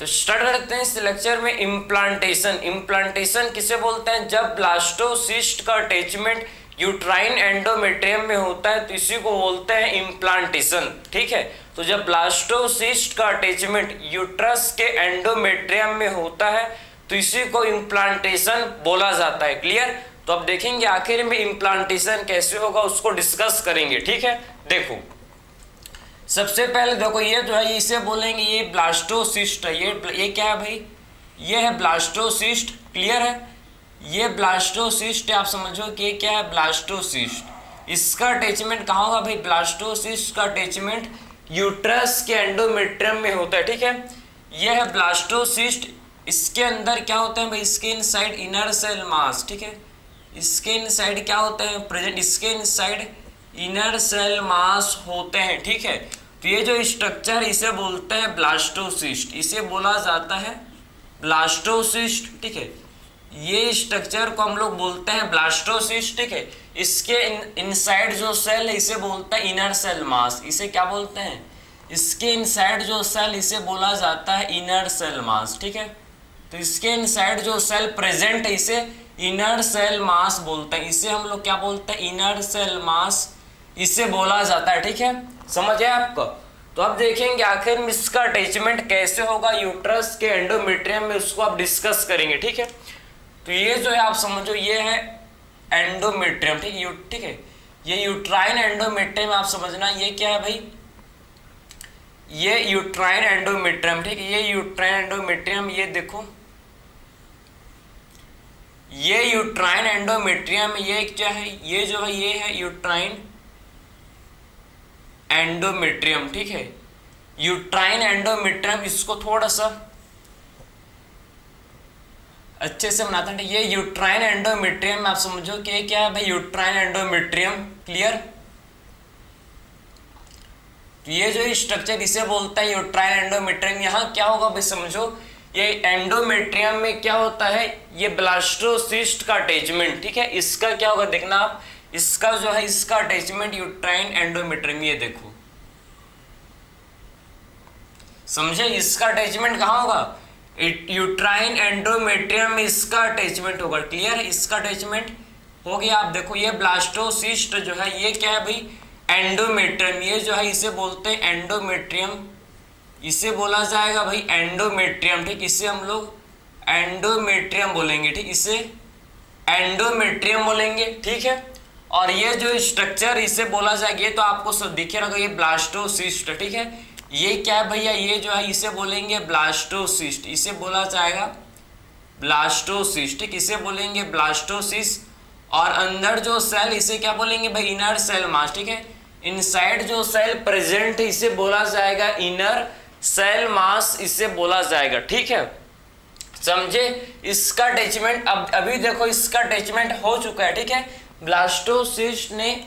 तो स्टार्ट करते हैं इस लेक्चर में इम्प्लांटेशन। इम्प्लांटेशन किसे बोलते हैं? जब ब्लास्टोसिस्ट का अटैचमेंट यूट्राइन एंडोमेट्रियम में होता है तो इसी को बोलते हैं इम्प्लांटेशन। ठीक है, तो जब ब्लास्टोसिस्ट का अटैचमेंट यूट्रस के एंडोमेट्रियम में होता है तो इसी को इम्प्लांटेशन बोला जाता है। क्लियर? तो अब देखेंगे आखिर में इम्प्लांटेशन कैसे होगा, उसको डिस्कस करेंगे। ठीक है, देखो सबसे पहले देखो ये जो है इसे बोलेंगे ये ब्लास्टोसिस्ट है। ये क्या है भाई? ये है ब्लास्टोसिस्ट। क्लियर है? ये ब्लास्टोसिस्ट है, आप समझो कि ये क्या है? ब्लास्टोसिस्ट। इसका अटैचमेंट कहाँ होगा भाई? ब्लास्टोसिस्ट का अटैचमेंट यूट्रस के एंडोमेट्रियम में होता है। ठीक है, ये है ब्लास्टोसिस्ट। इसके अंदर क्या होते हैं भाई? इसके इनसाइड इनर सेल मास। ठीक है, इसके इनसाइड क्या होते हैं प्रेजेंट? इसके इनसाइड इनर सेल मास होते हैं। ठीक है, तो ये जो स्ट्रक्चर इसे बोलते हैं ब्लास्टोसिस्ट, इसे बोला जाता है ब्लास्टोसिस्ट। ठीक है, ये स्ट्रक्चर को हम लोग बोलते हैं ब्लास्टोसिस्ट। ठीक है, इसके इनसाइड जो सेल है इसे बोलते हैं इनर सेल मास। इसे क्या बोलते हैं? इसके इनसाइड जो सेल इसे बोला जाता है इनर सेल मास। ठीक है, तो इसके इनसाइड जो सेल प्रेजेंट है इसे इनर सेल मास बोलते हैं। इसे हम लोग क्या बोलते हैं? इनर सेल मास इसे बोला जाता है। ठीक है, समझ आया आपको? तो अब देखेंगे आखिर में इसका अटैचमेंट कैसे होगा यूट्रस के एंडोमेट्रियम में, उसको आप डिस्कस करेंगे। ठीक है, तो ये जो है आप समझो ये है एंडोमेट्रियम। ठीक है, ये यूट्राइन एंडोमेट्रियम आप समझना ये क्या है भाई? ये यूट्राइन एंडोमेट्रियम। ठीक है, ये यूट्राइन एंडोमेट्रियम, ये देखो ये यूट्राइन एंडोमेट्रियम, ये क्या है? ये जो है ये है यूट्राइन एंडोमेट्रियम। ठीक है, यूट्राइन एंडोमेट्रियम, इसको थोड़ा सा अच्छे से बनाते हैं। ये यूट्राइन एंडोमेट्रियम आप समझो कि क्या है भाई? Uterine endometrium. क्लियर? तो ये जो स्ट्रक्चर इसे बोलता है यूट्राइन एंडोमेट्रियम। यहाँ क्या होगा भाई समझो, ये एंडोमेट्रियम में क्या होता है? ये ब्लास्टोसिस्ट का अटैचमेंट। ठीक है, इसका क्या होगा देखना आप, इसका जो है इसका अटैचमेंट यूट्राइन एंडोमेट्रियम, ये देखो समझे? इसका अटैचमेंट कहाँ होगा? यूट्राइन एंडोमेट्रियम में इसका अटैचमेंट होगा। क्लियर? इसका अटैचमेंट हो गया। आप देखो ये ब्लास्टोसिस्ट जो है ये क्या है भाई? एंडोमेट्रियम। ये जो है इसे बोलते हैं एंडोमेट्रियम, इसे बोला जाएगा भाई एंडोमेट्रियम। ठीक, इसे हम लोग एंडोमेट्रियम बोलेंगे। ठीक, इसे एंडोमेट्रियम बोलेंगे। ठीक है, और ये जो स्ट्रक्चर इसे बोला जाएगा, ये तो आपको सब दिखे रहेगा, ये ब्लास्टोसिस्ट। ठीक है, ये क्या है भैया? ये जो है इसे बोलेंगे ब्लास्टोसिस्ट, इसे बोला जाएगा ब्लास्टोसिस्ट। ठीक, इसे बोलेंगे ब्लास्टोसिस्ट। और अंदर जो सेल इसे क्या बोलेंगे भाई? Inner cell mass. ठीक है, इनसाइड जो सेल प्रेजेंट है इसे बोला जाएगा इनर सेल मास, इसे बोला जाएगा। ठीक है, समझे? इसका अटैचमेंट अब अभी देखो इसका अटैचमेंट हो चुका है। ठीक है, ब्लास्टोसिस्ट ने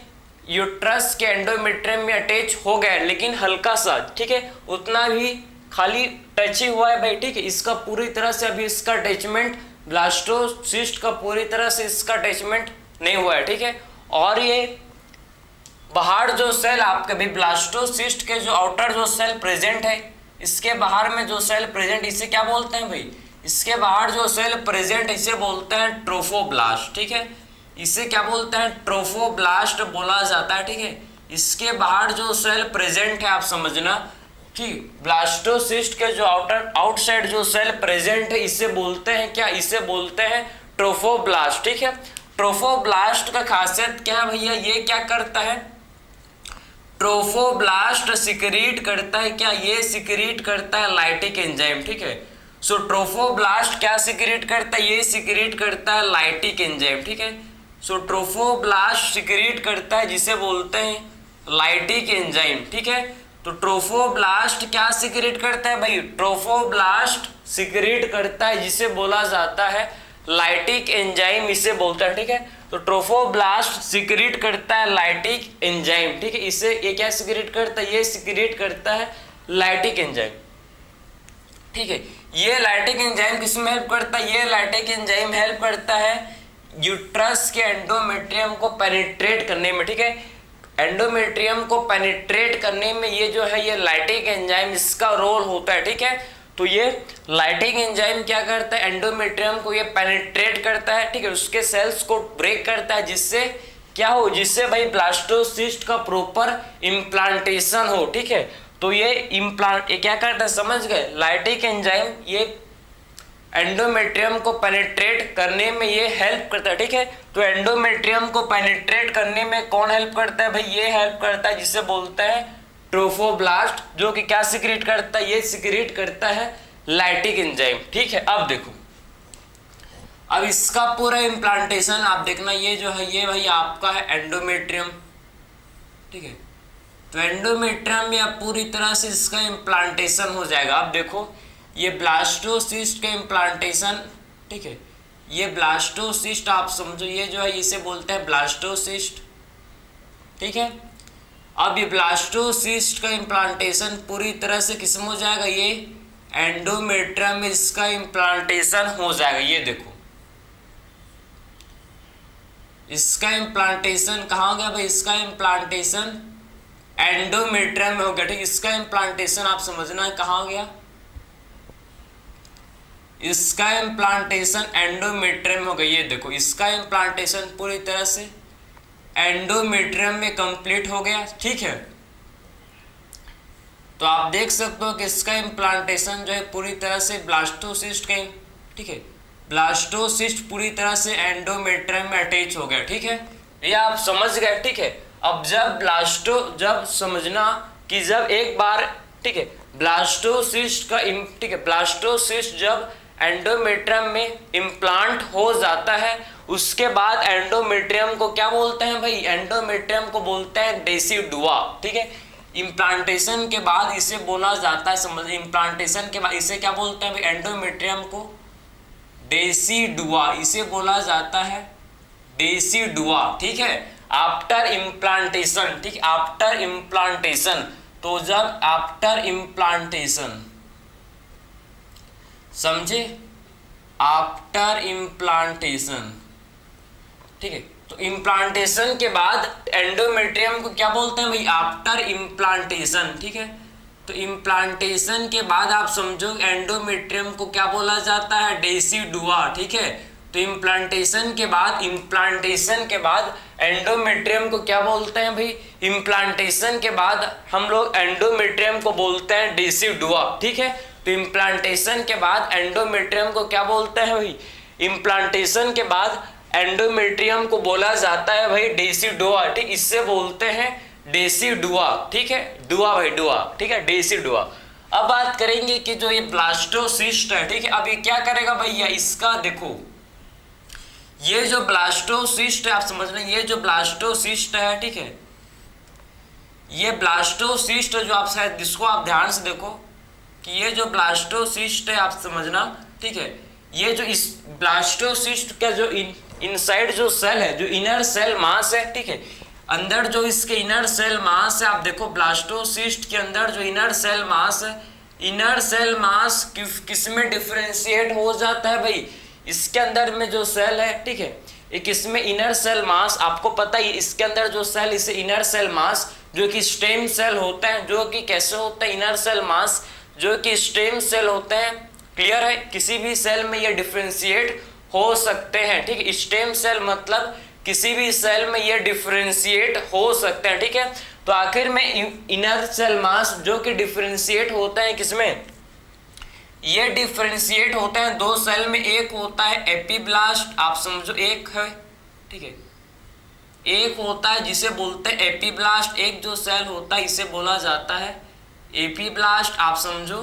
यूट्रस के एंडोमेट्रियम में अटैच हो गया है, लेकिन हल्का सा। ठीक है, उतना भी खाली टच ही हुआ है भाई। ठीक है, इसका पूरी तरह से अभी इसका अटैचमेंट ब्लास्टोसिस्ट का पूरी तरह से इसका अटैचमेंट नहीं हुआ है। ठीक है, और ये बाहर जो सेल आपके भी ब्लास्टोसिस्ट के जो आउटर जो सेल प्रेजेंट है, इसके बाहर में जो सेल प्रेजेंट इसे क्या बोलते हैं भाई? इसके बाहर जो सेल प्रेजेंट इसे बोलते हैं ट्रोफोब्लास्ट। ठीक है, इसे क्या बोलते हैं? ट्रोफोब्लास्ट बोला जाता है। ठीक है, इसके बाहर जो सेल प्रेजेंट है आप समझना। ठीक, ब्लास्टोसिस्ट के जो आउटसाइड जो सेल प्रेजेंट है इसे बोलते हैं क्या? इसे बोलते हैं ट्रोफोब्लास्ट। ठीक है, ट्रोफोब्लास्ट का खासियत क्या है भैया? ये क्या करता है? ट्रोफोब्लास्ट सिक्रीट करता है क्या? ये सिक्रीट करता है लाइटिक एंजाइम। ठीक है, सो ट्रोफोब्लास्ट क्या सिक्रीट करता है? ये सिक्रीट करता है लाइटिक एंजाइम। ठीक है, सो ट्रोफोब्लास्ट सिक्रीट करता है जिसे बोलते हैं लाइटिक एंजाइम। ठीक है, तो ट्रोफोब्लास्ट क्या सिक्रीट करता है भाई? ट्रोफोब्लास्ट सिक्रीट करता है जिसे बोला जाता है लाइटिक एंजाइम, इसे बोलता है। ठीक है, तो ट्रोफोब्लास्ट सिक्रीट करता है लाइटिक एंजाइम। ठीक है, इसे ये क्या सिक्रीट करता है? ये सिक्रीट करता है लाइटिक एंजाइम। ठीक है, ये लाइटिक एंजाइम किसमें हेल्प करता है? ये लाइटिक एंजाइम हेल्प करता है यूट्रस के एंडोमेट्रियम को पेनिट्रेट करने में। ठीक है, एंडोमेट्रियम को पेनिट्रेट करने में ये जो है ये लाइटिक एंजाइम इसका रोल होता है। ठीक है, तो ये लाइटिंग एंजाइम क्या करता है, एंडोमेट्रियम को ये पेनिट्रेट करता है, ठीक है, उसके सेल्स को ब्रेक करता है, जिससे क्या हो, जिससे भाई ब्लास्टोसिस्ट का प्रॉपर इम्प्लांटेशन हो, ठीक है। तो ये क्या करता है, समझ गए, लाइटिक एंजाइम ये एंडोमेट्रियम को पेनिट्रेट करने में ये हेल्प करता है, ठीक है। तो एंडोमेट्रियम को पेनिट्रेट करने में कौन हेल्प करता है भाई, ये हेल्प करता है, जिसे बोलते हैं ट्रोफोब्लास्ट, जो कि क्या सिक्रीट करता है, ये सिक्रीट करता है लाइटिक एंजाइम, ठीक है। अब देखो, अब इसका पूरा इम्प्लांटेशन आप देखना, ये जो है ये भाई आपका है एंडोमेट्रियम, ठीक है। तो एंडोमेट्रियम में अब पूरी तरह से इसका इम्प्लांटेशन हो जाएगा। अब देखो, ये ब्लास्टोसिस्ट का इम्प्लांटेशन, ठीक है, ये ब्लास्टोसिस्ट आप समझो, ये जो है इसे बोलते हैं ब्लास्टोसिस्ट, ठीक है। अब ये ब्लास्टोसिस्ट का इम्प्लांटेशन पूरी तरह से किसमें हो जाएगा, ये एंडोमेट्रियम में इसका इम्प्लांटेशन हो जाएगा। ये देखो, इसका इम्प्लांटेशन कहाँ हो गया भाई, इसका इम्प्लांटेशन एंडोमेट्रियम में हो गया, ठीक। इसका इम्प्लांटेशन आप समझना है कहाँ हो गया, इसका इम्प्लांटेशन एंडोमेट्रियम हो गया। ये देखो, इसका इम्प्लांटेशन पूरी तरह से एंडोमेट्रियम में कंप्लीट हो गया, ठीक है। तो आप देख सकते हो कि इसका इम्प्लांटेशन जो है पूरी तरह से ब्लास्टोसिस्ट के, ठीक है, ब्लास्टोसिस्ट पूरी तरह से एंडोमेट्रियम में अटैच हो गया, ठीक है। ये आप समझ गए, ठीक है। अब जब समझना कि जब एक बार, ठीक है, ब्लास्टोसिस्ट का ठीक है, ब्लास्टोसिस्ट जब एंडोमेट्रियम में इम्प्लांट हो जाता है, उसके बाद एंडोमेट्रियम को क्या बोलते हैं भाई, एंडोमेट्रियम को बोलते हैं डेसिडुआ, ठीक है। इम्प्लांटेशन के बाद इसे बोला जाता है, समझ, इम्प्लांटेशन के बाद इसे क्या बोलते हैं भाई, एंडोमेट्रियम को डेसिडुआ, इसे बोला जाता है डेसिडुआ, ठीक है। आफ्टर इम्प्लांटेशन, ठीक, आफ्टर इम्प्लांटेशन, तो जब आफ्टर इम्प्लांटेशन, समझे, आफ्टर इम्प्लांटेशन, ठीक है। तो इम्प्लांटेशन के बाद एंडोमेट्रियम को क्या बोलते हैं भाई, आफ्टर इम्प्लांटेशन, ठीक है। तो इम्प्लांटेशन के बाद आप समझो एंडोमेट्रियम को क्या बोला जाता है, डेसिडुआ, ठीक है। तो इम्प्लांटेशन के बाद एंडोमेट्रियम को क्या बोलते हैं भाई, इम्प्लांटेशन के बाद हम लोग एंडोमेट्रियम को बोलते हैं डेसिडुआ, ठीक है। तो इम्प्लांटेशन के बाद एंडोमेट्रियम को क्या बोलते हैं भाई, इम्प्लांटेशन के बाद एंडोमेट्रियम को बोला जाता है भाई डेसिडुआ, ठीक, इससे बोलते हैं डेसिडुआ, ठीक है, डुआ भाई, डुआ, ठीक है, डेसिडुआ। अब बात करेंगे कि जो ये ब्लास्टोसिस्ट है, ठीक है, अब ये क्या करेगा भैया, इसका देखो, ये जो ब्लास्टोसिस्ट है आप समझ रहे हैं, ये जो ब्लास्टोसिस्ट है, ठीक है, ये ब्लास्टोसिस्ट जो आप शायद, जिसको आप ध्यान से देखो कि ये जो ब्लास्टोसिस्ट है आप समझना, ठीक है, ये जो इस ब्लास्टोसिस्ट का जो इनसाइड जो सेल है, जो इनर सेल मास है, ठीक है, अंदर जो इसके इनर सेल मास है, आप देखो ब्लास्टोसिस्ट के अंदर जो इनर सेल मास है, इनर सेल मास किस में डिफरेंशिएट हो जाता है भाई, इसके अंदर में जो सेल है, ठीक है, एक इसमें इनर सेल मास, आपको पता ही इसके अंदर जो सेल, इसे इनर सेल मास, जो कि स्टेम सेल होता है, जो कि कैसे होता है, इनर सेल मास जो कि स्टेम सेल होते हैं, क्लियर है, किसी भी सेल में ये डिफरेंशिएट हो सकते हैं, ठीक है। स्टेम सेल मतलब किसी भी सेल में ये डिफरेंशिएट हो सकते हैं, ठीक है। तो आखिर में इनर सेल मास जो कि डिफरेंशिएट होता है किसमें, ये डिफरेंशिएट होते हैं दो सेल में, एक होता है एपीब्लास्ट, आप समझो एक है, ठीक है, एक होता है जिसे बोलते हैं एपीब्लास्ट, एक जो सेल होता है इसे बोला जाता है एपीब्लास्ट, आप समझो,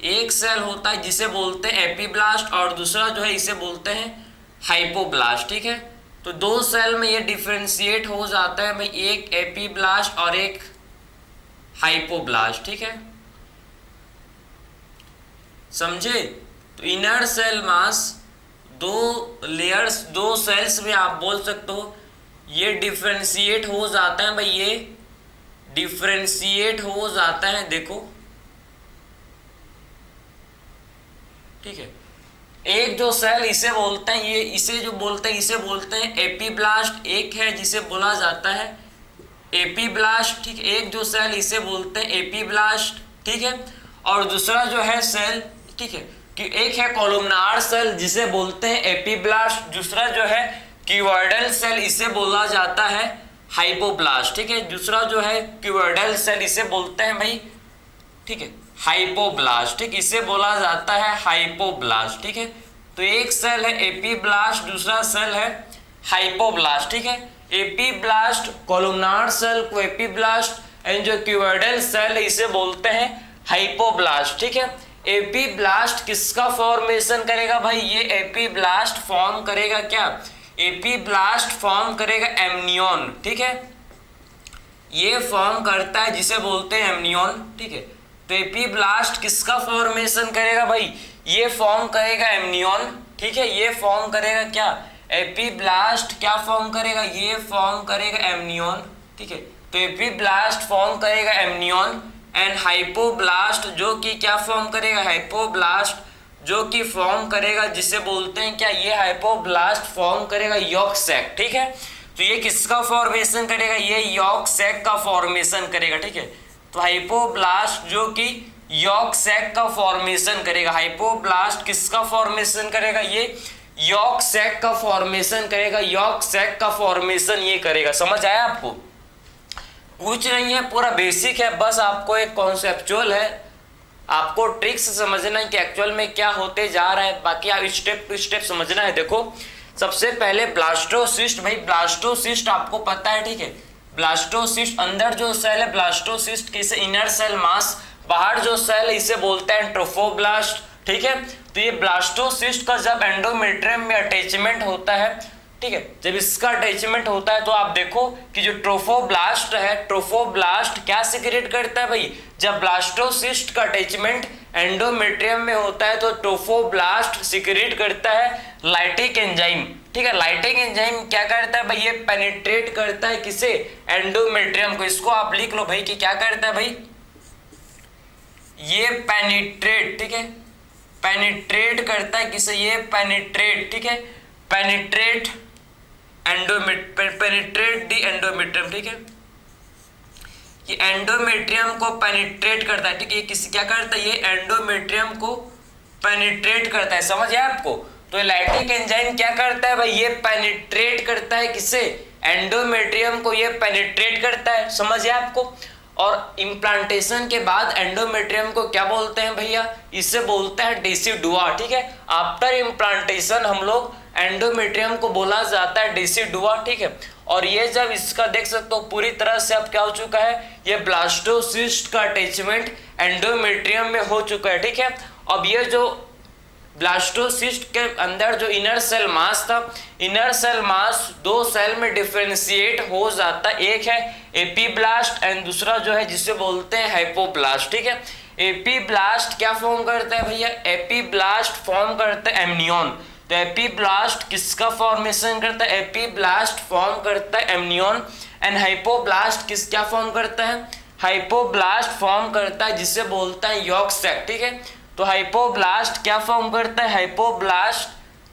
एक सेल होता है जिसे बोलते हैं एपीब्लास्ट और दूसरा जो है इसे बोलते हैं हाइपोब्लास्ट, ठीक है। तो दो सेल में ये डिफरेंशिएट हो जाता है भाई, एक एपीब्लास्ट और एक हाइपोब्लास्ट, ठीक है, समझे। तो इनर सेल मास दो लेयर्स, दो सेल्स में आप बोल सकते हो ये डिफरेंशिएट हो जाता है भाई, ये डिफरेंशिएट हो जाता है, देखो, ठीक है। एक जो सेल इसे बोलते हैं, ये इसे जो बोलते हैं इसे बोलते हैं एपीब्लास्ट, एक है जिसे बोला जाता है एपीब्लास्ट, ठीक है, एक जो सेल इसे बोलते हैं एपीब्लास्ट, ठीक है। और दूसरा जो है सेल, ठीक है, कि एक है कॉलमनार सेल जिसे बोलते हैं एपीब्लास्ट, दूसरा जो है क्यूबॉइडल सेल इसे बोला जाता है हाइपोब्लास्ट, ठीक है, दूसरा जो है क्यूबॉइडल सेल इसे बोलते हैं भाई, ठीक है, हाइपोब्लास्ट, ठीक, इसे बोला जाता है हाइपोब्लास्ट, ठीक है। तो एक सेल है एपीब्लास्ट, दूसरा सेल है हाइपोब्लास्ट, ठीक है। एपीब्लास्ट कॉलमनार सेल को एपीब्लास्ट एंड जो क्यूबॉइडल सेल इसे बोलते हैं हाइपोब्लास्ट, ठीक है। एपीब्लास्ट किसका फॉर्मेशन करेगा भाई, ये एपीब्लास्ट फॉर्म करेगा क्या, एपीब्लास्ट फॉर्म करेगा एमनियन, ठीक है, ये फॉर्म करता है जिसे बोलते हैं एमनियन, ठीक है। तो एपीब्लास्ट किसका फॉर्मेशन करेगा भाई, ये फॉर्म करेगा एमनियन, ठीक है, ये फॉर्म करेगा क्या, एपीब्लास्ट क्या फॉर्म करेगा, ये फॉर्म करेगा एमनियन, ठीक है। तो एपीब्लास्ट फॉर्म करेगा एमनियन एंड हाइपोब्लास्ट जो कि क्या फॉर्म करेगा, हाइपोब्लास्ट जो कि फॉर्म करेगा जिसे बोलते हैं क्या, ये हाइपोब्लास्ट फॉर्म करेगा यॉर्क सैक, ठीक है। तो ये किसका फॉर्मेशन करेगा, ये यॉर्क सैक का फॉर्मेशन करेगा, ठीक है। तो हाइपोब्लास्ट जो कि यॉर्क सैक का फॉर्मेशन करेगा, हाइपोब्लास्ट किसका फॉर्मेशन करेगा, ये यॉर्क सैक का फॉर्मेशन करेगा, यॉर्क सैक का फॉर्मेशन ये करेगा। समझ आया आपको, कुछ नहीं है, पूरा बेसिक है, बस आपको एक कॉन्सेप्चुअल है, आपको ट्रिक्स समझना है कि एक्चुअल में क्या होते जा रहा है, बाकी आप स्टेप टू स्टेप समझना है। देखो सबसे पहले ब्लास्टोसिस्ट, भाई ब्लास्टोसिस्ट आपको पता है, ठीक है, ब्लास्टोसिस्ट अंदर जो सेल है ब्लास्टोसिस्ट किसे इनर सेल मास, बाहर जो सेल है इसे बोलते हैं ट्रोफोब्लास्ट, ठीक है। तो ये ब्लास्टोसिस्ट का जब एंडोमेट्रियम में अटैचमेंट होता है, ठीक है, जब इसका अटैचमेंट होता है तो आप देखो कि जो ट्रोफोब्लास्ट है, ट्रोफोब्लास्ट क्या सिक्रेट करता है भाई, जब ब्लास्टोसिस्ट का अटैचमेंट एंडोमेट्रियम में होता है तो ट्रोफोब्लास्ट सिक्रेट करता है लाइटिक एंजाइम, ठीक है। लाइटिक एंजाइम क्या करता है भाई, ये पेनिट्रेट करता है किसे, एंडोमेट्रियम को, इसको आप लिख लो भाई कि क्या करता है भाई, ये पेनिट्रेट, ठीक है, पेनिट्रेट करता है किसे, ये पेनिट्रेट, ठीक है, पेनिट्रेट पेनिट्रेट दी एंडोमेट्रियम, ठीक है, ये एंडोमेट्रियम को पेनिट्रेट करता है, ठीक है, ये किसी क्या करता है, ये एंडोमेट्रियम को पेनिट्रेट करता है। समझ आया आपको, तो लाइटिक एंजाइम क्या करता है भाई, ये पेनिट्रेट करता है किसे, एंडोमेट्रियम को, ये पेनिट्रेट करता है। समझ आया आपको, और इम्प्लांटेशन के बाद एंडोमेट्रियम को क्या बोलते हैं भैया, इसे बोलते हैं डेसिडुआ, ठीक है। आफ्टर इम्प्लांटेशन हम लोग एंडोमेट्रियम को बोला जाता है डेसिडुआ, ठीक है। और ये जब इसका देख सकते हो पूरी तरह से अब क्या हो चुका है, ये ब्लास्टोसिस्ट का अटैचमेंट एंडोमेट्रियम में हो चुका है, ठीक है। अब ये जो ब्लास्टोसिस्ट के अंदर जो इनर सेल मास था, इनर सेल मास दो सेल में डिफरेंशिएट हो जाता है, एक है एपीब्लास्ट एंड दूसरा जो है जिसे बोलते हैं हाइपोब्लास्ट, ठीक है। एपीब्लास्ट क्या फॉर्म करता है भैया, एपीब्लास्ट फॉर्म करता है एमनियन। तो एपीब्लास्ट किसका फॉर्मेशन करता है, एपीब्लास्ट फॉर्म करता है एमनियन एंड हाइपोब्लास्ट किस क्या फॉर्म करता है, हाइपोब्लास्ट फॉर्म करता है जिसे बोलता है यॉर्क सैक, ठीक है। तो हाइपोब्लास्ट क्या फॉर्म करता है, हाइपोब्लास्ट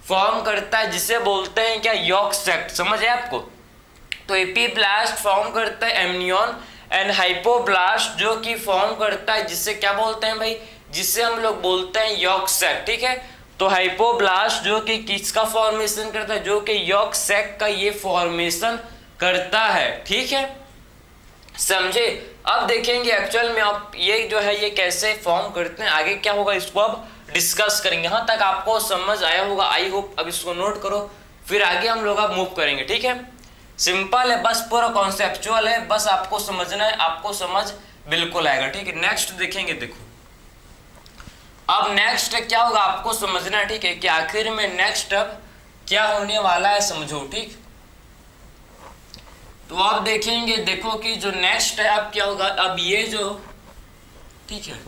फॉर्म करता है जिसे बोलते हैं क्या, यॉर्क सैक। समझ आया आपको, तो एपीब्लास्ट फॉर्म करता है एमनियन एंड हाइपोब्लास्ट जो कि फॉर्म करता है जिसे क्या बोलते हैं भाई, जिसे हम लोग बोलते हैं यॉर्क सैक, ठीक है। तो हाइपोब्लास्ट जो कि किसका फॉर्मेशन करता है, जो कि यॉर्क सैक का ये फॉर्मेशन करता है, ठीक है, समझे। अब देखेंगे एक्चुअल में आप ये जो है ये कैसे फॉर्म करते हैं, आगे क्या होगा इसको अब डिस्कस करेंगे। यहाँ तक आपको समझ आया होगा, आई होप। अब इसको नोट करो, फिर आगे हम लोग अब मूव करेंगे, ठीक है। सिंपल है, बस पूरा कॉन्सेप्चुअल है, बस आपको समझना है, आपको समझ बिल्कुल आएगा, ठीक है। नेक्स्ट देखेंगे, देखो अब नेक्स्ट क्या होगा आपको समझना है, ठीक है, कि आखिर में नेक्स्ट अब क्या होने वाला है समझो, ठीक। तो आप देखेंगे, देखो कि जो नेक्स्ट है अब क्या होगा, अब ये जो, ठीक है,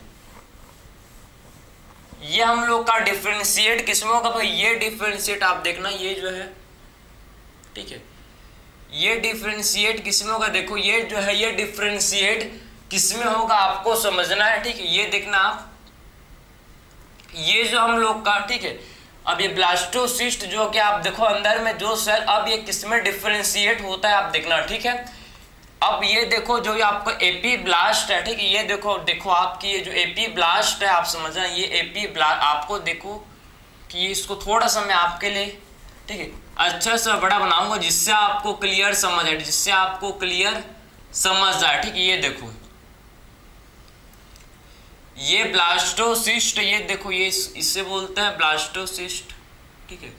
ये हम लोग का डिफरेंशिएट किसमें होगा भाई, ये डिफरेंशिएट आप देखना, ये जो है, ठीक है, ये डिफरेंशिएट किसमें होगा, देखो ये जो है ये डिफरेंशिएट किसमें होगा आपको समझना है, ठीक है। ये देखना आप, ये जो हम लोग का, ठीक है, अब ये ब्लास्टोसिस्ट जो कि आप देखो अंदर में जो सेल, अब ये किसमें डिफरेंशिएट होता है आप देखना, ठीक है। अब ये देखो जो ये आपका एपी ब्लास्ट है, ठीक है, ये देखो देखो आपकी ये जो एपी ब्लास्ट है, आप समझ रहे हैं, ये एपी ब्लास्ट आपको देखो कि इसको थोड़ा सा मैं आपके लिए, ठीक है, अच्छा सा बड़ा बनाऊंगा जिससे आपको क्लियर समझ आए, जिससे आपको क्लियर समझ आए, ठीक है। ये देखो ये ब्लास्टोसिस्ट, ये देखो ये इससे बोलते हैं ब्लास्टोसिस्ट, ठीक है।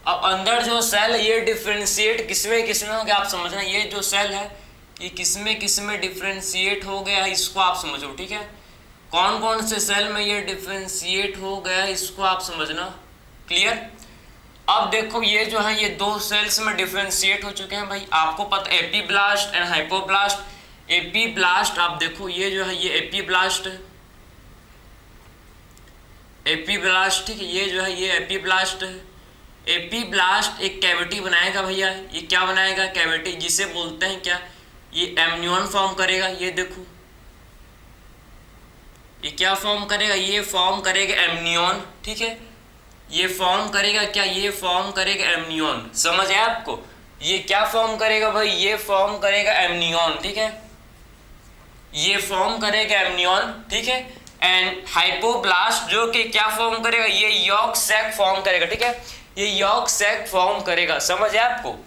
अब अंदर जो सेल है ये डिफ्रेंशिएट किसमें किसमें हो गया, आप समझ रहे हैं, ये जो सेल है ये किसमें किसमें डिफ्रेंशिएट हो गया है, इसको आप समझो, ठीक है। कौन कौन से सेल में ये डिफ्रेंशिएट हो गया है, इसको आप समझना, क्लियर। अब देखो ये जो है ये दो सेल्स में डिफ्रेंशिएट हो चुके हैं भाई, आपको पता AP blast and hypoblast. AP blast आप देखो ये जो है ये एपी ब्लास्ट है, एपी ब्लास्ट, ठीक है, ये जो है ये एपी ब्लास्ट है। एपी ब्लास्ट एक कैविटी बनाएगा भैया, ये क्या बनाएगा, कैविटी, जिसे बोलते हैं क्या, ये एमनियन फॉर्म करेगा। ये देखो ये क्या फॉर्म करेगा, ये फॉर्म करेगा एमनियन, ठीक है, ये फॉर्म करेगा क्या, ये फॉर्म करेगा एमनियन, समझ है आपको। ये क्या फॉर्म करेगा भाई, ये फॉर्म करेगा एमनियन, ठीक है, ये फॉर्म करेगा एमनियन, ठीक है। एंड हाइपोब्लास्ट जो कि क्या फॉर्म करेगा, ये यॉर्क सैक फॉर्म करेगा, ठीक है, ये यॉर्क सैक फॉर्म करेगा, समझ है आपको।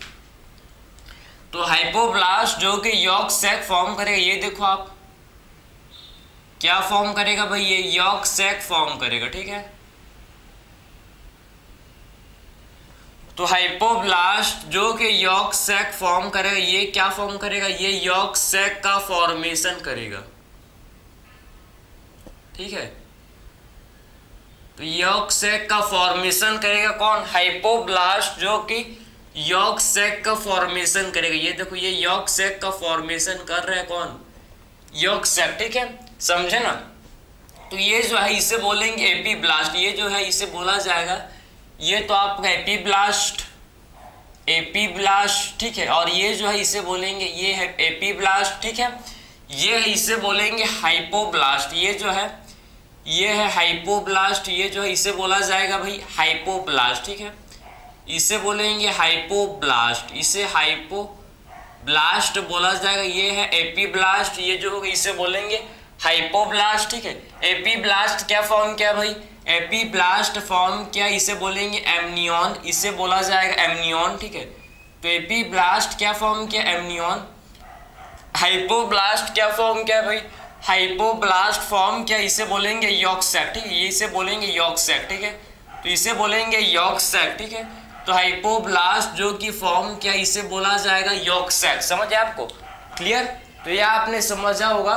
तो हाइपोब्लास्ट जो कि यॉर्क सैक फॉर्म करेगा, ये देखो आप क्या फॉर्म करेगा भाई, ये यॉर्क सैक फॉर्म करेगा, ठीक है। तो हाइपोब्लास्ट जो कि यॉर्क सैक फॉर्म करेगा, ये क्या फॉर्म करेगा, ये यॉर्क सैक का फॉर्मेशन करेगा, ठीक है। तो यॉर्क सैक का फॉर्मेशन करेगा कौन, हाइपोब्लास्ट जो कि यॉर्क सैक का फॉर्मेशन करेगा। ये देखो ये यॉर्क सैक का फॉर्मेशन कर रहा है कौन, यॉर्क सैक, ठीक है, समझे ना। तो ये जो है इसे बोलेंगे एपी ब्लास्ट, ये जो है इसे बोला जाएगा, ये तो आपका एपी ब्लास्ट, एपी ब्लास्ट, ठीक है। और ये जो है इसे बोलेंगे, ये है एपी ब्लास्ट, ठीक है, ये है इसे बोलेंगे हाइपोब्लास्ट, ये जो है ये है हाइपोब्लास्ट, ये जो है इसे बोला जाएगा भाई हाइपोब्लास्ट, ठीक है, इसे बोलेंगे हाइपोब्लास्ट, इसे हाइपोब्लास्ट बोला जाएगा। ये है एपी ब्लास्ट, ये जो होगा इसे बोलेंगे हाइपोब्लास्ट, ठीक है। एपी ब्लास्ट क्या फॉर्म किया भाई, एपी ब्लास्ट फॉर्म किया, इसे बोलेंगे एमनियन, इसे बोला जाएगा एमनियन, ठीक है। तो एपी ब्लास्ट क्या फॉर्म किया, एमनियन। हाइपोब्लास्ट क्या फॉर्म किया भाई, हाइपोब्लास्ट फॉर्म किया, इसे बोलेंगे यॉर्क सैक, ठीक है, ये इसे बोलेंगे यॉर्क सैक, ठीक है, तो इसे बोलेंगे यॉर्क सैक, ठीक है। तो हाइपोब्लास्ट जो कि फॉर्म किया, इसे बोला जाएगा यॉर्क सैक, समझ आपको, क्लियर। तो यह आपने समझा होगा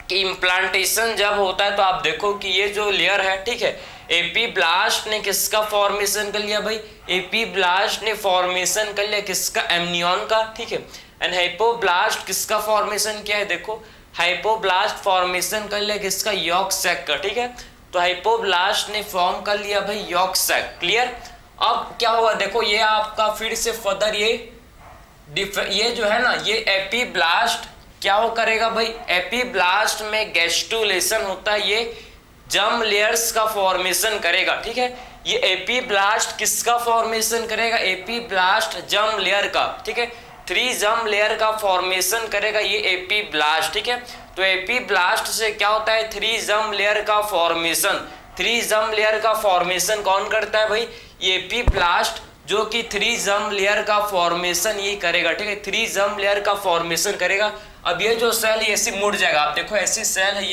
कि इम्प्लांटेशन जब होता है तो आप देखो कि ये जो लेयर है, ठीक है, एपी ब्लास्ट ने किसका फॉर्मेशन कर लिया भाई, एपी ब्लास्ट ने फॉर्मेशन कर लिया किसका, एमनियन का, ठीक है। एंड हाइपोब्लास्ट किसका फॉर्मेशन किया है, देखो हाइपोब्लास्ट फॉर्मेशन कर लिया किसका, यॉर्क सैक का, ठीक है। तो हाइपोब्लास्ट ने फॉर्म कर लिया भाई यॉर्क सैक, क्लियर। अब क्या हुआ देखो, ये आपका फिर से फर्दर ये जो है ना, ये एपी ब्लास्ट क्या वो करेगा भाई, एपी ब्लास्ट में गैस्ट्रुलेशन होता है, ये जर्म लेयर्स का फॉर्मेशन करेगा, ठीक है। ये एपी ब्लास्ट किसका फॉर्मेशन करेगा, एपी ब्लास्ट जर्म लेयर का, ठीक है, 3 जर्म लेयर का फॉर्मेशन करेगा ये एपी ब्लास्ट, ठीक है। तो एपी ब्लास्ट से क्या होता है, 3 जर्म लेयर का फॉर्मेशन, 3 जर्म लेयर का फॉर्मेशन कौन करता है भाई, ये एपी ब्लास्ट जो कि 3 जर्म लेयर का फॉर्मेशन ये करेगा, ठीक है, 3 जर्म लेयर का फॉर्मेशन करेगा। अब ये जो सेल है ऐसे मुड़ जाएगा, आप देखो ऐसी सेल है,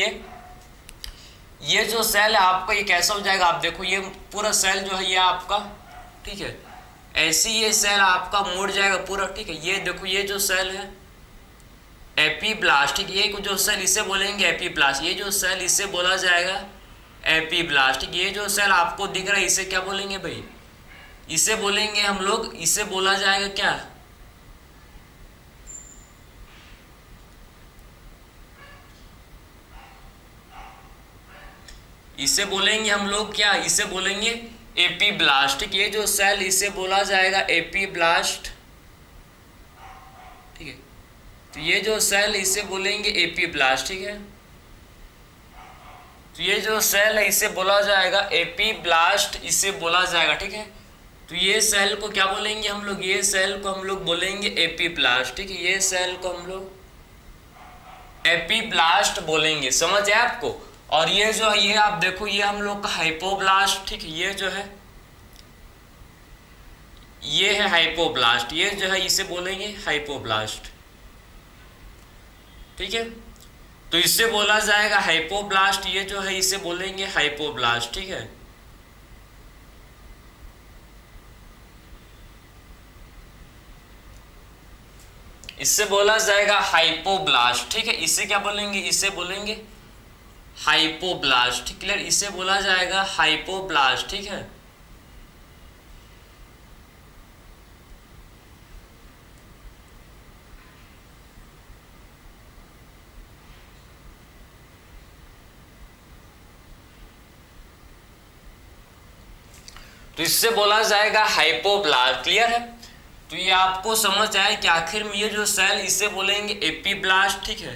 ये जो सेल है आपका ये कैसा हो जाएगा, आप देखो ये पूरा सेल जो है ये आपका, ठीक है, ऐसी ये सेल आपका मुड़ जाएगा पूरा, ठीक है। ये देखो ये जो सेल है एपी ब्लास्ट, ठीक है, ये जो सेल इसे बोलेंगे एपी ब्लास्ट, ये जो सेल इसे बोला जाएगा एपी ब्लास्ट, ठीक है। ये जो सेल आपको दिख रहा है इसे क्या बोलेंगे भाई, इसे बोलेंगे हम लोग, इसे बोला जाएगा क्या, इसे बोलेंगे हम लोग क्या, इसे बोलेंगे एपी ब्लास्ट, ठीक है। ये जो सेल इसे बोला जाएगा एपी ब्लास्ट, ठीक है। तो ये जो सेल इसे बोलेंगे एपी ब्लास्ट, ठीक है। तो ये जो सेल है इसे बोला जाएगा एपी ब्लास्ट, इसे बोला जाएगा, ठीक है। तो ये सेल को क्या बोलेंगे हम लोग, ये सेल को हम लोग बोलेंगे एपीब्लास्ट, ठीक है, ये सेल को हम लोग एपीब्लास्ट बोलेंगे, समझ है आपको। और ये जो है, ये आप देखो, ये हम लोग का हाइपोब्लास्ट, ठीक है, ये जो है ये है हाइपोब्लास्ट, ये जो है इसे बोलेंगे हाइपोब्लास्ट, ठीक है। तो इससे बोला जाएगा हाइपोब्लास्ट, ये जो है इसे बोलेंगे हाइपोब्लास्ट, ठीक है। इससे बोला जाएगा हाइपोब्लास्ट, ठीक है। इसे क्या बोलेंगे, इसे बोलेंगे हाइपोब्लास्ट, क्लियर। इसे बोला जाएगा हाइपोब्लास्ट, ठीक है। तो इससे बोला जाएगा हाइपोब्लास्ट, क्लियर है। तो ये आपको समझ आए कि आखिर में ये जो सेल इसे बोलेंगे एपीब्लास्ट, ठीक है,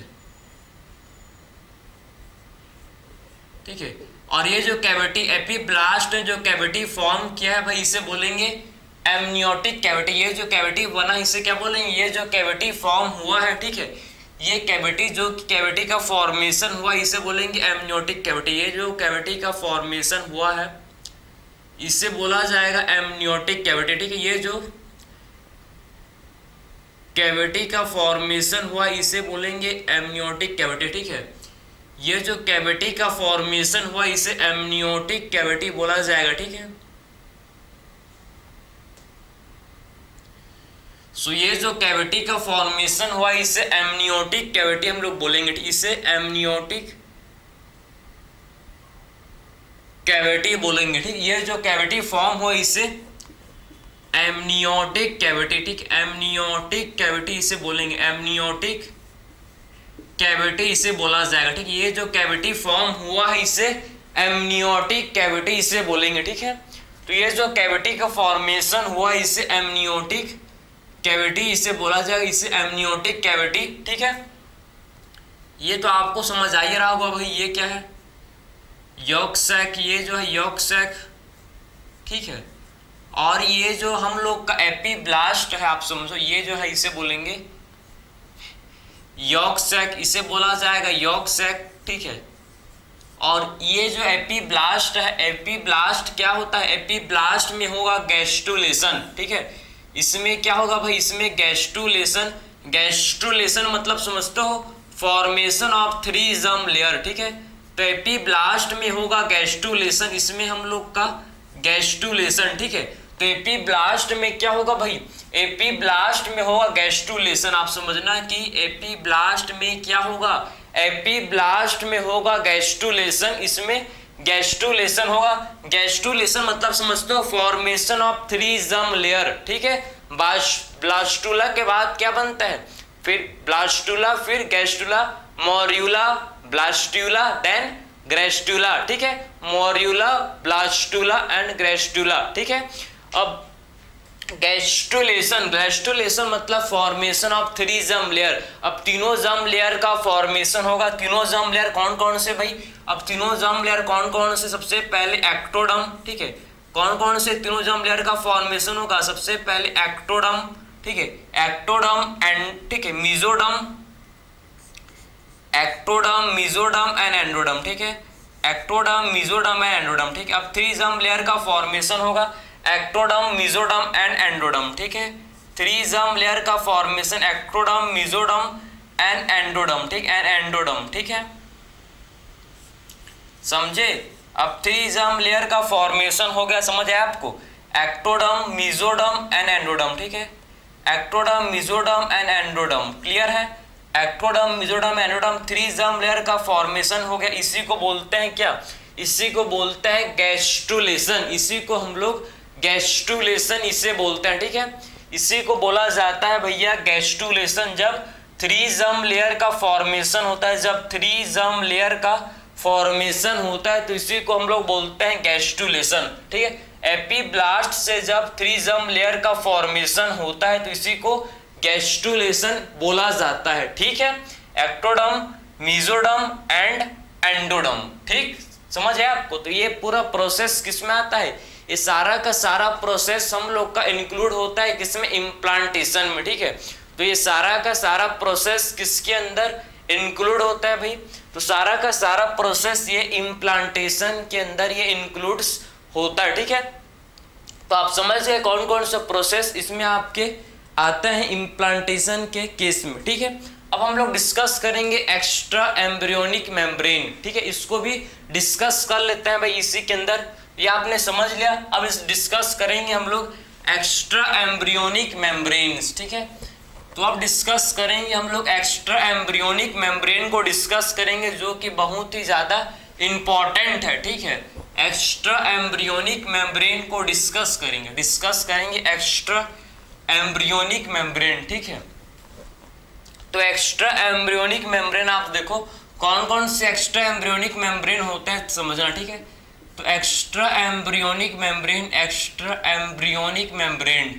ठीक है। और ये जो कैविटी एपीब्लास्ट ने जो कैविटी फॉर्म किया है भाई, इसे बोलेंगे एमनियोटिक कैविटी। ये जो कैविटी बना इसे क्या बोलेंगे, ये जो कैविटी फॉर्म हुआ है, ठीक है, ये कैविटी जो कैविटी का फॉर्मेशन हुआ इसे बोलेंगे एमनियोटिक कैविटी। ये जो कैविटी का फॉर्मेशन हुआ है इसे बोला जाएगा एमनियोटिक कैविटी, ठीक है। ये जो कैविटी का फॉर्मेशन हुआ इसे बोलेंगे एमनियोटिक कैविटी, ठीक है। ये जो कैविटी का फॉर्मेशन हुआ इसे एमनियोटिक कैविटी बोला जाएगा, ठीक है। सो ये जो कैविटी का फॉर्मेशन हुआ इसे एमनियोटिक कैविटी हम लोग बोलेंगे, इसे एमनियोटिक कैविटी बोलेंगे, ठीक। ये जो कैविटी फॉर्म हुआ इसे एमनियोटिक कैविटी, ठीक, एमनियोटिक कैविटी इसे बोलेंगे, एमनियोटिक कैविटी इसे बोला जाएगा, ठीक। ये जो कैविटी फॉर्म हुआ है इसे एमनियोटिक कैविटी इसे बोलेंगे, ठीक है। तो ये जो कैविटी का फॉर्मेशन हुआ इसे एमनियोटिक कैविटी इसे बोला जाएगा, इसे एमनियोटिक कैविटी, ठीक है। ये तो आपको समझ आ ही रहा होगा भाई, ये क्या है, यॉर्क सैक, ये जो है यॉर्क सैक, ठीक है। और ये जो हम लोग का एपीब्लास्ट है, आप समझो, ये जो है इसे बोलेंगे यॉर्क सैक, इसे बोला जाएगा यॉर्क सैक, ठीक है। और ये जो एपीब्लास्ट है, एपीब्लास्ट क्या होता है, एपीब्लास्ट में होगा गैस्ट्रुलेशन, ठीक है। इसमें क्या होगा भाई, इसमें गैस्ट्रुलेशन, गैस्ट्रुलेशन मतलब समझते हो फॉर्मेशन ऑफ 3 जर्म लेयर, ठीक है। तो एपीब्लास्ट में होगा गैस्ट्रुलेशन, इसमें हम लोग का गैस्ट्रुलेशन, ठीक है। तो एपीब्लास्ट में क्या होगा भाई, एपीब्लास्ट में होगा गैस्ट्रुलेशन। आप समझना कि एपीब्लास्ट में क्या होगा, एपीब्लास्ट में होगा गैस्ट्रुलेशन, इसमें गैस्ट्रुलेशन होगा। गैस्ट्रुलेशन मतलब समझते हो फॉर्मेशन ऑफ 3 जर्म लेयर, ठीक है। ब्लास्टुला के बाद क्या बनता है, फिर ब्लास्टुला, फिर गैस्ट्रुला, मोर्यूला, ब्लास्टुला, देन ग्रेस्टुला, ठीक है। मोर्यूला, ब्लास्टुला एंड ग्रेस्टुला, ठीक है। अब गैस्ट्रुलेशन, गैस्ट्रुलेशन मतलब फॉर्मेशन ऑफ 3 जर्म लेयर। अब तीनों जर्म लेयर का फॉर्मेशन होगा। तीनों जर्म लेयर कौन कौन से भाई, अब तीनों जर्म लेयर कौन कौन से, सबसे पहले एक्टोडर्म, ठीक है। कौन कौन से तीनों जर्म लेयर का फॉर्मेशन होगा, सबसे पहले एक्टोडर्म, ठीक है, एक्टोडर्म एंड, ठीक है, mesoderm, ectoderm, mesoderm and endoderm, ठीक है, एक्टोडर्म, मेसोडर्म एंड एंडोडर्म, ठीक है। अब 3 जर्म लेयर का फॉर्मेशन होगा, एक्टोडर्म, मेसोडर्म एंड एंडोडर्म, ठीक है। 3 जर्म लेयर का formation ectoderm, mesoderm and endoderm, ठीक, एंड एंडोडर्म, ठीक है, समझे। अब 3 जर्म लेयर का फॉर्मेशन हो गया, समझ आया आपको, एक्टोडर्म, मेसोडर्म एंड एंडोडर्म, ठीक है, ectoderm, mesoderm and endoderm, clear है। Ectoderm, mesoderm, endoderm, 3 germ layer का फॉर्मेशन हो गया। इसी को बोलते हैं क्या, इसी को बोलते हैं गैस्ट्रुलेशन, इसी को हम लोग गैस्ट्रुलेशन इसे बोलते हैं, ठीक है। इसी को बोला जाता है भैया गैस्ट्रुलेशन, जब 3 जर्म लेयर का फॉर्मेशन होता है, जब 3 जर्म लेयर का फॉर्मेशन होता है तो इसी को हम लोग बोलते हैं गैस्ट्रुलेशन, ठीक है। एपीब्लास्ट से जब 3 जर्म लेयर का फॉर्मेशन होता है तो इसी को गैस्ट्रुलेशन बोला जाता है, ठीक है। एक्टोडर्म, मेसोडर्म एंड एंडोडर्म, ठीक, समझ है आपको। तो ये पूरा प्रोसेस किस में आता है, ये सारा का सारा प्रोसेस हम लोग का इंक्लूड होता है किसमें, इम्प्लांटेशन में, ठीक है। तो ये सारा का सारा प्रोसेस किसके अंदर इंक्लूड होता है भाई, तो सारा का सारा प्रोसेस ये इम्प्लांटेशन के अंदर ये इंक्लूड्स होता है, ठीक है। तो आप समझ गए कौन कौन सा प्रोसेस इसमें आपके आता है इम्प्लांटेशन के केस में, ठीक है। अब हम लोग डिस्कस करेंगे एक्स्ट्रा एम्ब्रियोनिक मेम्ब्रेन, ठीक है, इसको भी डिस्कस कर लेते हैं भाई इसी के अंदर, ये आपने समझ लिया। अब इस डिस्कस करेंगे हम लोग एक्स्ट्रा एम्ब्रियोनिक मेम्ब्रेन्स, ठीक है। तो अब डिस्कस करेंगे हम लोग एक्स्ट्रा एम्ब्रियोनिक मेम्ब्रेन को डिस्कस करेंगे, जो कि बहुत ही ज़्यादा इम्पॉर्टेंट है, ठीक है। एक्स्ट्रा एम्ब्रियोनिक मेम्ब्रेन को डिस्कस करेंगे एक्स्ट्रा एम्ब्रियोनिक मेम्ब्रेन, ठीक है। तो एक्स्ट्रा एम्ब्रियोनिक मेम्ब्रेन आप देखो कौन कौन से एक्स्ट्रा एम्ब्रियोनिक मेम्ब्रेन होते हैं समझना, ठीक है। तो एक्स्ट्रा एम्ब्रियोनिक मेम्ब्रेन,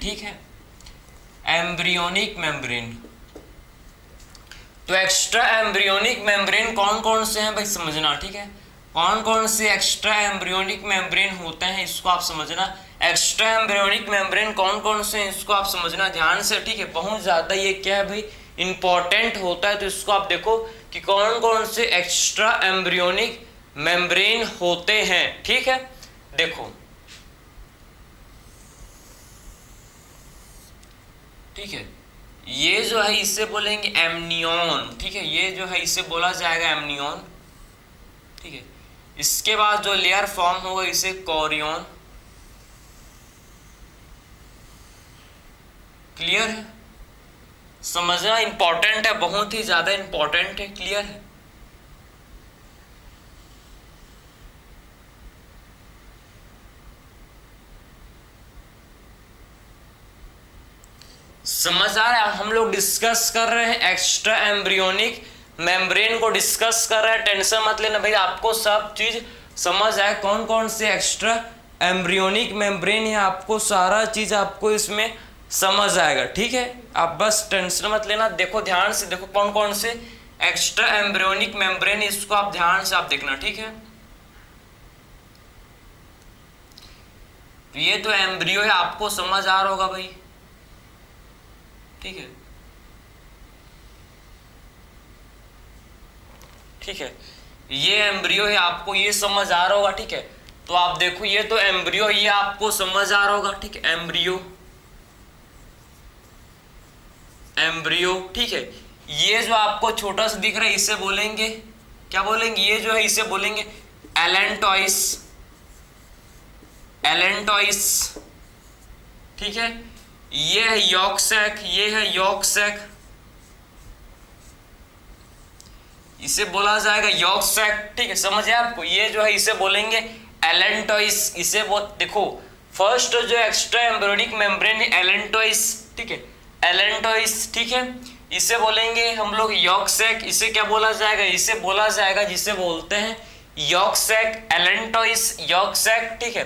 ठीक है, एम्ब्रियोनिक मेम्ब्रेन। तो एक्स्ट्रा एम्ब्रियोनिक मेम्ब्रेन कौन कौन से हैं भाई समझना, ठीक है। कौन कौन से एक्स्ट्रा एम्ब्रियोनिक मेम्ब्रेन होते हैं इसको आप समझना। एक्स्ट्रा एम्ब्रियोनिक मेम्ब्रेन कौन कौन से हैं इसको आप समझना ध्यान से, ठीक है। बहुत ज़्यादा ये क्या है भाई इंपॉर्टेंट होता है, तो इसको आप देखो कि कौन कौन से एक्स्ट्रा एम्ब्रियोनिक मेम्ब्रेन होते हैं, ठीक है। देखो ठीक है, ये जो है इसे बोलेंगे एमनियन, ठीक है, ये जो है इसे बोला जाएगा एमनियन, ठीक है। इसके बाद जो लेयर फॉर्म होगा इसे कोरियन, क्लियर है, समझना इंपॉर्टेंट है, बहुत ही ज्यादा इंपॉर्टेंट है, क्लियर है। समझ आ रहा है, हम लोग डिस्कस कर रहे हैं एक्स्ट्रा एम्ब्रियोनिक मेम्ब्रेन को डिस्कस कर रहे हैं, टेंशन मत लेना भाई, आपको सब चीज समझ आए कौन कौन से एक्स्ट्रा एम्ब्रियोनिक मेम्ब्रेन है, आपको सारा चीज आपको इसमें समझ आएगा, ठीक है। आप बस टेंशन मत लेना, देखो ध्यान से देखो कौन कौन से एक्स्ट्रा एम्ब्रियोनिक मेम्ब्रेन, इसको आप ध्यान से आप देखना, ठीक है। ये तो एम्ब्रियो है, आपको समझ आ रहा होगा भाई, ठीक है, ठीक है, ये एम्ब्रियो है, आपको ये समझ आ रहा होगा, ठीक है। तो आप देखो ये तो एम्ब्रियो, ये आपको समझ आ रहा होगा, ठीक है, एम्ब्रियो, ठीक है। ये जो आपको छोटा सा दिख रहा है इसे बोलेंगे क्या बोलेंगे, ये जो है इसे बोलेंगे एलेंटॉइस, ठीक है। ये है यॉर्क सैक, ये है यॉर्क सैक, इसे बोला जाएगा यॉर्क सैक, ठीक है, समझ आया आपको। ये जो है इसे बोलेंगे एलेंटॉइस, इसे देखो फर्स्ट जो एक्स्ट्रा एम्ब्रियोनिक मेम्ब्रेन है एलेंटॉइस, ठीक है, एलेंटॉइस, ठीक है, इसे बोलेंगे हम लोग यॉर्क सैक, इसे क्या बोला जाएगा, इसे बोला जाएगा जिसे बोलते हैं yolk sac, allantois, yolk sac, ठीक है।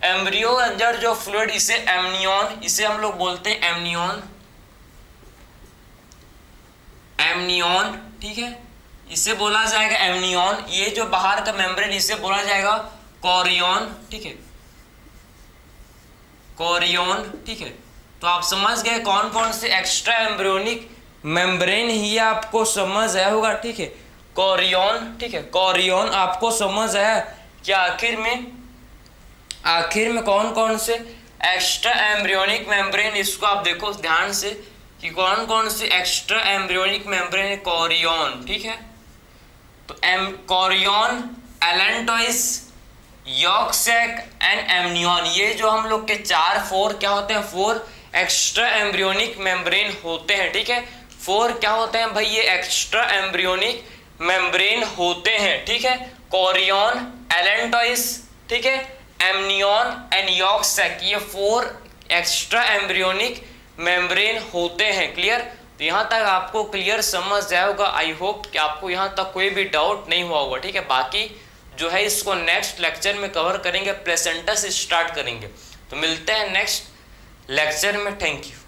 एम्ब्रियो अंदर जो फ्लूइड इसे एमनियन, इसे हम लोग बोलते हैं एमनियन, ठीक है, इसे बोला जाएगा एमनियन। ये जो बाहर का मेम्ब्रेन इसे बोला जाएगा कोरियन, ठीक है, कोरियन, ठीक है। तो आप समझ गए कौन कौन से एक्स्ट्रा एम्ब्रियोनिक मेम्ब्रेन ही आपको समझ आया होगा, ठीक है, कोरियन, ठीक है, कोरियन आपको समझ आया कि आखिर में कौन कौन से एक्स्ट्रा एम्ब्रियोनिक मेम्ब्रेन, इसको आप देखो ध्यान से कि कौन कौन से एक्स्ट्रा एम्ब्रियोनिक मेम्ब्रेन है, कोरियन, ठीक है। तो chorion, allantois, yolk sac and amnion, ये जो हम लोग के फोर क्या होते हैं, 4 एक्स्ट्रा एम्ब्रियोनिक मेम्ब्रेन होते हैं, ठीक है। 4 क्या होते हैं भाई, ये एक्स्ट्रा एम्ब्रियोनिक मेम्ब्रेन होते हैं, ठीक है, कोरियन, एलेंटॉइस, ठीक है, एमनियन एंड यॉर्क सैक, ये 4 एक्स्ट्रा एम्ब्रियोनिक मेम्ब्रेन होते हैं, क्लियर। तो यहाँ तक आपको क्लियर समझ जाएगा, आई होप कि आपको यहाँ तक कोई भी डाउट नहीं हुआ होगा, ठीक है। बाकी जो है इसको नेक्स्ट लेक्चर में कवर करेंगे, प्लेसेंटा से स्टार्ट करेंगे। तो मिलते हैं नेक्स्ट लेक्चर में, थैंक यू।